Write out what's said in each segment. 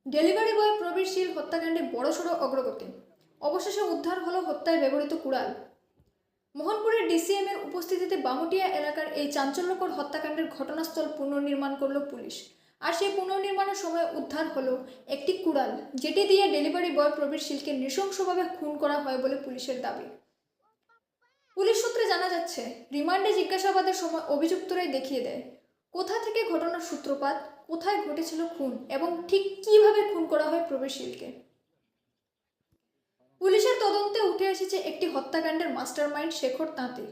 Delivery boy Prabir শীল হত্যাকাণ্ডে বড়সড় অগ্রগতি। অবশেষে উদ্ধার হলো হত্যায় ব্যবহৃত কুড়াল। মোহনপুরের ডিসিএম এর উপস্থিতিতে বামুটিয়া এলাকার এই চাঞ্চল্যকর হত্যাকাণ্ডের ঘটনাস্থল পুনর্নির্মাণ করল পুলিশ। আর সেই পুনর্নির্মাণের সময় উদ্ধার হলো একটি কুড়াল, যেটি দিয়ে ডেলিভারি বয় প্রবীর শীলকে নৃশংসভাবে খুন করা হয় বলে পুলিশের দাবি। পুলিশ সূত্রে জানা যাচ্ছে, রিমান্ডে জিজ্ঞাসাবাদের সময় অভিযুক্তরাই দেখিয়ে দেয় কোথা থেকে ঘটনার সূত্রপাত, কোথায় ঘটেছিল খুন এবং ঠিক কিভাবে খুন করা হয় প্রবীর শীলকে। পুলিশের তদন্তে উঠে এসেছে একটি হত্যাকাণ্ডের মাস্টারমাইন্ড শেখর তাঁতি।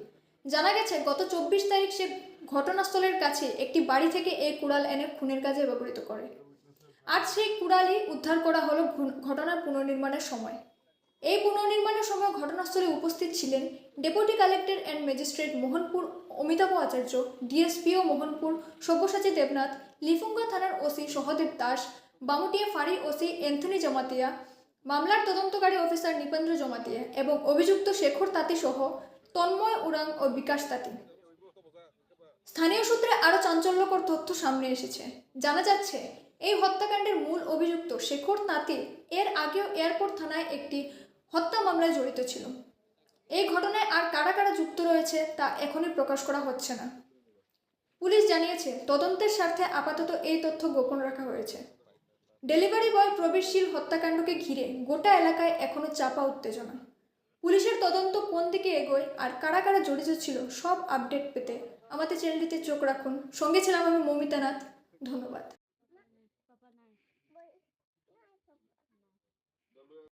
জানা গেছে, গত 24 তারিখ সে ঘটনাস্থলের কাছে একটি বাড়ি থেকে এই কুড়াল এনে খুনের কাজে ব্যবহৃত করে। আর সেই কুড়ালই উদ্ধার করা হলো ঘটনার পুনর্নির্মাণের সময়। এই পুনর্নির্মাণের সময় ঘটনাস্থলে উপস্থিত ছিলেন deputy collector and magistrate Mohanpur Amitabh Acharya, DSPO Mohanpur Sabyasachi Debnath, Lifunga থানার ওসি সহদেব দাস, বামুটিয়া ফাঁড়ি ওসি এন্থনি জমাতিয়া, মামলার তদন্তকারী অফিসার নিপেন্দ্র জমাতিয়া এবং অভিযুক্ত শেখর তাঁতি সহ তন্ময় উরাং ও বিকাশ তাঁতি। স্থানীয় সূত্রে আরও চাঞ্চল্যকর তথ্য সামনে এসেছে। জানা যাচ্ছে, এই হত্যাকাণ্ডের মূল অভিযুক্ত শেখর তাঁতি এর আগেও এয়ারপোর্ট থানায় একটি হত্যা মামলায় জড়িত ছিল। এই ঘটনায় আর কারা কারা যুক্ত রয়েছে তা এখনই প্রকাশ করা হচ্ছে না। পুলিশ জানিয়েছে, তদন্তের স্বার্থে আপাতত এই তথ্য গোপন রাখা হয়েছে। ডেলিভারি বয় প্রবীর শীল হত্যাকাণ্ডকে ঘিরে গোটা এলাকায় এখনো চাপা উত্তেজনা। পুলিশের তদন্ত কোন দিকে এগোয় আর কারা কারা জড়িত ছিল, সব আপডেট পেতে আমাদের চ্যানেলটিতে চোখ রাখুন। সঙ্গে ছিলাম আমি মমিতা নাথ। ধন্যবাদ।